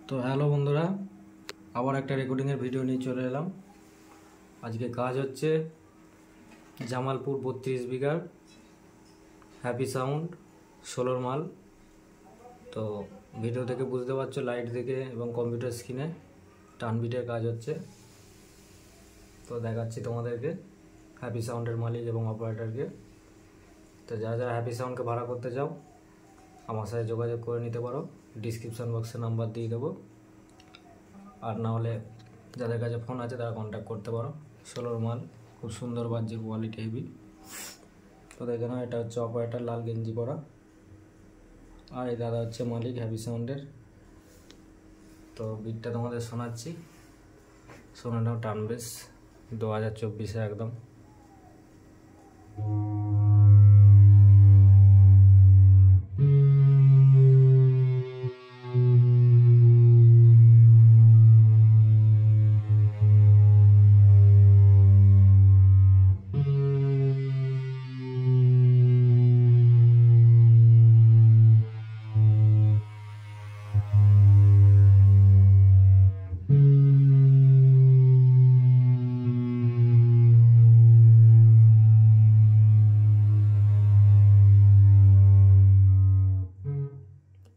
তো হ্যালো বন্ধুরা, আবার একটা রেকর্ডিংয়ের ভিডিও নিয়ে চলে এলাম। আজকে কাজ হচ্ছে জামালপুর 32 বিঘার হ্যাপি সাউন্ড 16 মাল। তো ভিডিও থেকে বুঝতে পারছো, লাইট দেখে এবং কম্পিউটার স্ক্রিনে টান বিটের কাজ হচ্ছে। তো দেখাচ্ছি তোমাদেরকে হ্যাপি সাউন্ডের মালিক এবং অপারেটরকে। তো যারা যারা হ্যাপি সাউন্ডকে ভাড়া করতে চাও আমার সাথে যোগাযোগ করে নিতে পারো, ডিসক্রিপশান বক্সে নাম্বার দিয়ে দেবো। আর না হলে যাদের কাছে ফোন আছে তারা কন্ট্যাক্ট করতে পারো। 16 মাল, খুব সুন্দর বাজছে, কোয়ালিটি হেভি। তো দেখে নাও, এটা হচ্ছে অপারেটর, লাল গেঞ্জি পরা। আর এই দাদা হচ্ছে মালিক হ্যাপি সাউন্ডের। তো বিটটা তোমাদের শোনাচ্ছি, শোনে নাও। টান বেস 2024 একদম।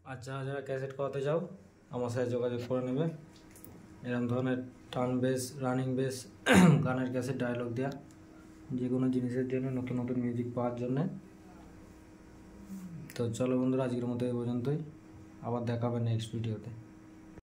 আর যারা যারা ক্যাসেট করাতে চাও আমার সাথে যোগাযোগ করে নেবে। এরকম ধরনের টার্ন বেস, রানিং বেস, গানের ক্যাসেট, ডায়লগ দেওয়া, যে কোনো জিনিসের জন্য, নতুন নতুন মিউজিক পাওয়ার জন্যে। তো চলো বন্ধুরা, আজকের মতো এই পর্যন্তই। আবার দেখা হবে নেক্সট ভিডিওতে।